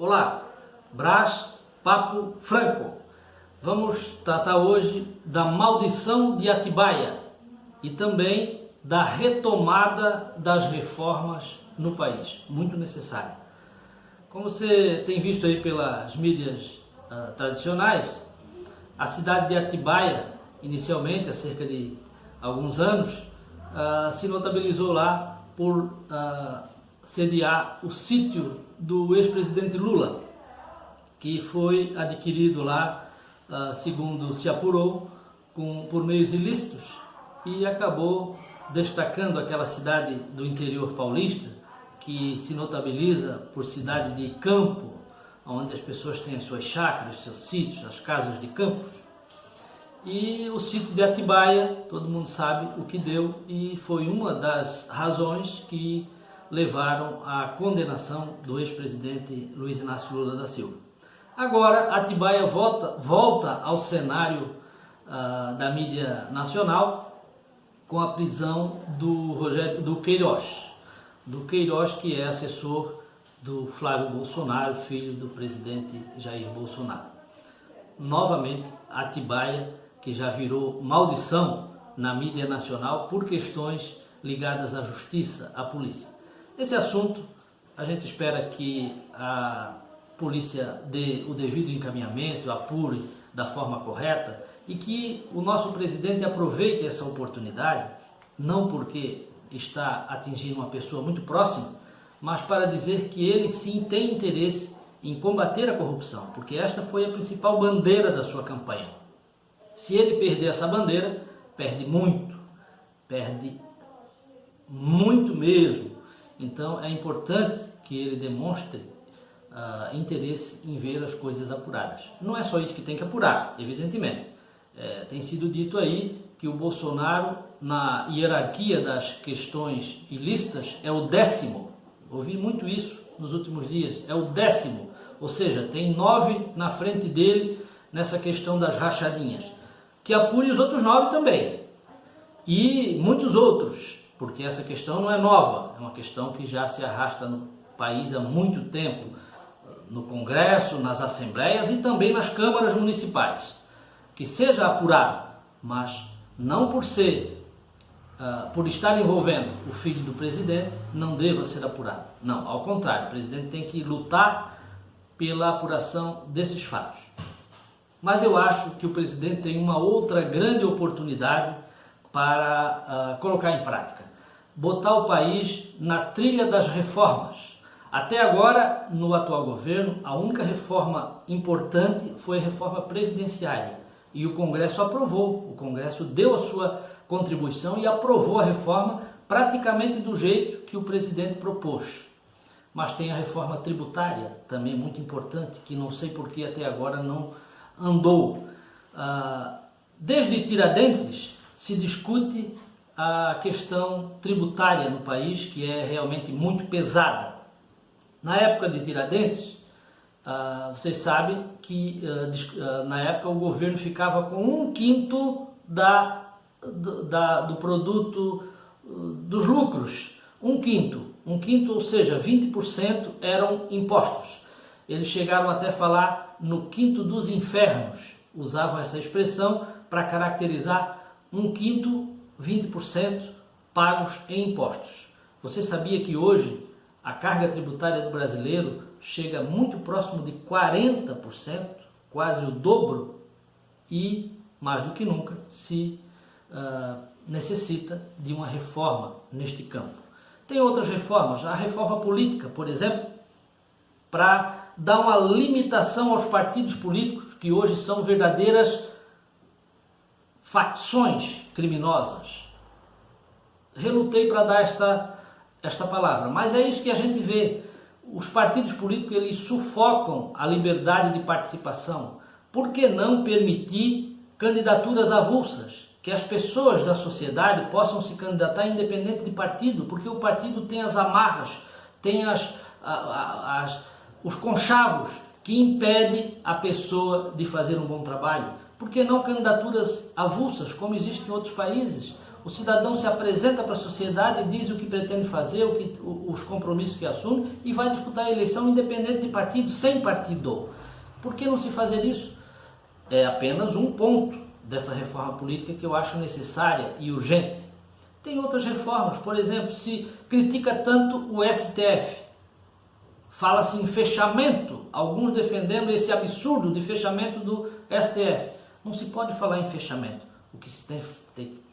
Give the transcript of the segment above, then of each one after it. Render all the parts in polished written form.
Olá, Brás Papo Franco. Vamos tratar hoje da maldição de Atibaia e também da retomada das reformas no país, muito necessária. Como você tem visto aí pelas mídias tradicionais, a cidade de Atibaia, inicialmente, há cerca de alguns anos, se notabilizou lá por sediar o sítio do ex-presidente Lula, que foi adquirido lá, segundo se apurou, por meios ilícitos, e acabou destacando aquela cidade do interior paulista, que se notabiliza por cidade de campo, onde as pessoas têm as suas chácaras, seus sítios, as casas de campos. E o sítio de Atibaia, todo mundo sabe o que deu, e foi uma das razões que levaram à condenação do ex-presidente Luiz Inácio Lula da Silva. Agora, Atibaia volta ao cenário da mídia nacional com a prisão do Queiroz. Do Queiroz, que é assessor do Flávio Bolsonaro, filho do presidente Jair Bolsonaro. Novamente, Atibaia, que já virou maldição na mídia nacional por questões ligadas à justiça, à polícia. Esse assunto, a gente espera que a polícia dê o devido encaminhamento, apure da forma correta e que o nosso presidente aproveite essa oportunidade, não porque está atingindo uma pessoa muito próxima, mas para dizer que ele sim tem interesse em combater a corrupção, porque esta foi a principal bandeira da sua campanha. Se ele perder essa bandeira, perde muito mesmo. Então é importante que ele demonstre interesse em ver as coisas apuradas. Não é só isso que tem que apurar, evidentemente. Tem sido dito aí que o Bolsonaro, na hierarquia das questões ilícitas, é o 10º. Ouvi muito isso nos últimos dias. É o 10º, ou seja, tem 9 na frente dele nessa questão das rachadinhas. Que apure os outros 9 também. E muitos outros, porque essa questão não é nova, é uma questão que já se arrasta no país há muito tempo, no Congresso, nas assembleias e também nas câmaras municipais. Que seja apurado, mas não por estar envolvendo o filho do presidente, não deva ser apurado. Não, ao contrário, o presidente tem que lutar pela apuração desses fatos. Mas eu acho que o presidente tem uma outra grande oportunidade para colocar em prática. Botar o país na trilha das reformas. Até agora, no atual governo, a única reforma importante foi a reforma previdenciária. E o Congresso aprovou, o Congresso deu a sua contribuição e aprovou a reforma praticamente do jeito que o presidente propôs. Mas tem a reforma tributária, também muito importante, que não sei por que até agora não andou. Desde Tiradentes se discute a questão tributária no país, que é realmente muito pesada. Na época de Tiradentes, vocês sabem que na época o governo ficava com 1/5 do produto dos lucros. 1/5, ou seja, 20% eram impostos. Eles chegaram até a falar no quinto dos infernos, usavam essa expressão para caracterizar 1/5, 20% pagos em impostos. Você sabia que hoje a carga tributária do brasileiro chega muito próximo de 40%, quase o dobro, e mais do que nunca se necessita de uma reforma neste campo. Tem outras reformas, a reforma política, por exemplo, para dar uma limitação aos partidos políticos que hoje são verdadeiras facções criminosas. Relutei para dar esta palavra, mas é isso que a gente vê. Os partidos políticos, eles sufocam a liberdade de participação. Por que não permitir candidaturas avulsas? Que as pessoas da sociedade possam se candidatar independente de partido, porque o partido tem as amarras, tem os conchavos que impedem a pessoa de fazer um bom trabalho. Por que não candidaturas avulsas, como existe em outros países? O cidadão se apresenta para a sociedade, diz o que pretende fazer, os compromissos que assume e vai disputar a eleição independente de partido, sem partido. Por que não se fazer isso? É apenas um ponto dessa reforma política que eu acho necessária e urgente. Tem outras reformas, por exemplo, se critica tanto o STF, fala-se em fechamento, alguns defendendo esse absurdo de fechamento do STF. Não se pode falar em fechamento. O que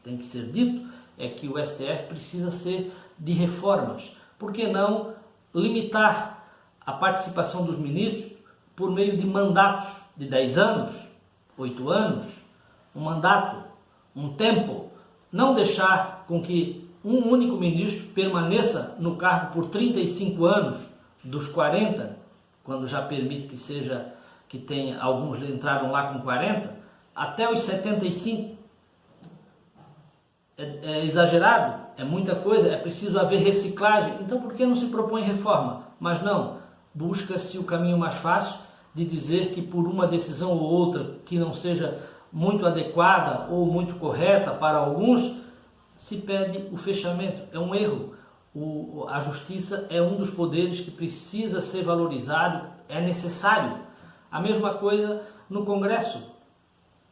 tem que ser dito é que o STF precisa ser de reformas. Por que não limitar a participação dos ministros por meio de mandatos de 10 anos, 8 anos, um mandato, um tempo? Não deixar com que um único ministro permaneça no cargo por 35 anos, dos 40, quando já permite que tenha, alguns entraram lá com 40, até os 75. É exagerado, é muita coisa, é preciso haver reciclagem. Então por que não se propõe reforma? Mas não, busca-se o caminho mais fácil de dizer que por uma decisão ou outra que não seja muito adequada ou muito correta para alguns, se pede o fechamento. É um erro. A justiça é um dos poderes que precisa ser valorizado, é necessário. A mesma coisa no Congresso.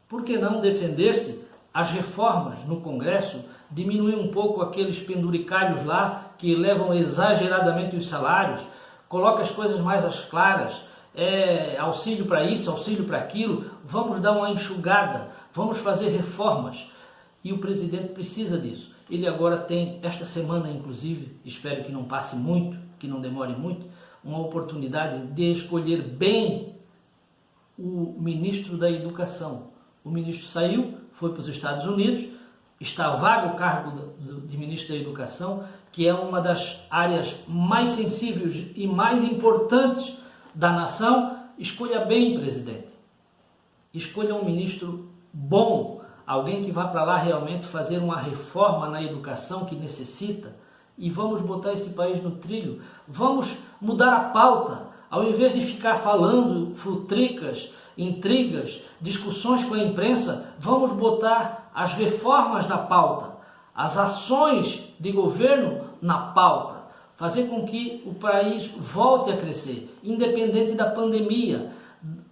Por que não defender-se as reformas no Congresso, diminuir um pouco aqueles penduricalhos lá que elevam exageradamente os salários, coloca as coisas mais às claras, auxílio para isso, auxílio para aquilo, vamos dar uma enxugada, vamos fazer reformas. E o presidente precisa disso. Ele agora tem, esta semana inclusive, espero que não passe muito, que não demore muito, uma oportunidade de escolher bem o ministro da Educação. O ministro saiu, foi para os Estados Unidos, está vago o cargo de ministro da Educação, que é uma das áreas mais sensíveis e mais importantes da nação. Escolha bem, presidente. Escolha um ministro bom, alguém que vá para lá realmente fazer uma reforma na educação que necessita, e vamos botar esse país no trilho. Vamos mudar a pauta, ao invés de ficar falando futricas, intrigas, discussões com a imprensa, vamos botar as reformas na pauta, as ações de governo na pauta, fazer com que o país volte a crescer, independente da pandemia.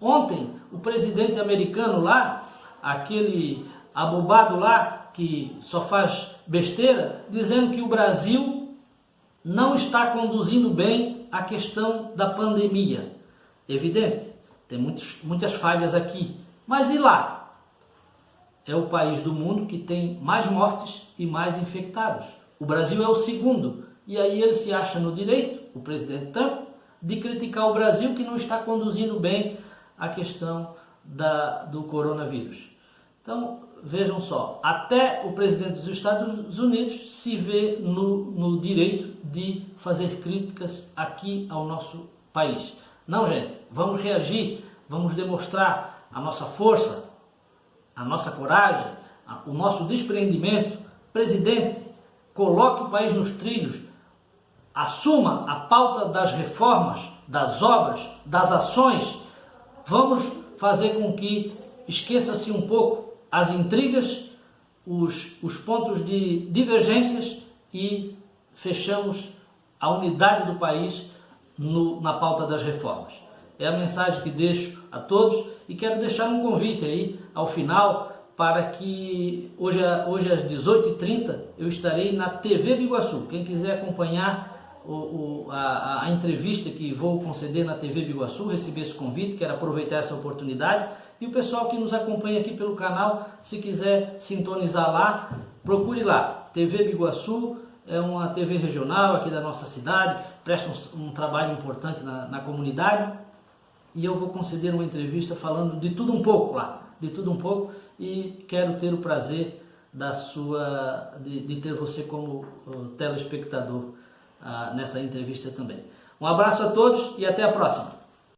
Ontem, o presidente americano lá, aquele abobado lá, que só faz besteira, dizendo que o Brasil não está conduzindo bem a questão da pandemia. Evidente, tem muitas falhas aqui, mas e lá? É o país do mundo que tem mais mortes e mais infectados. O Brasil é o segundo, e aí ele se acha no direito, o presidente Trump, de criticar o Brasil que não está conduzindo bem a questão do coronavírus. Então, vejam só, até o presidente dos Estados Unidos se vê no direito de fazer críticas aqui ao nosso país. Não, gente, vamos reagir, vamos demonstrar a nossa força, a nossa coragem, o nosso desprendimento. Presidente, coloque o país nos trilhos, assuma a pauta das reformas, das obras, das ações. Vamos fazer com que esqueça-se um pouco as intrigas, os pontos de divergências e fechamos a unidade do país na pauta das reformas. É a mensagem que deixo a todos e quero deixar um convite aí ao final para que hoje às 18h30 eu estarei na TV Biguaçu. Quem quiser acompanhar a entrevista que vou conceder na TV Biguaçu, receber esse convite, quero aproveitar essa oportunidade. E o pessoal que nos acompanha aqui pelo canal, se quiser sintonizar lá, procure lá. TV Biguaçu é uma TV regional aqui da nossa cidade, que presta um trabalho importante na comunidade. E eu vou conceder uma entrevista falando de tudo um pouco lá, de tudo um pouco, e quero ter o prazer de ter você como telespectador nessa entrevista também. Um abraço a todos e até a próxima!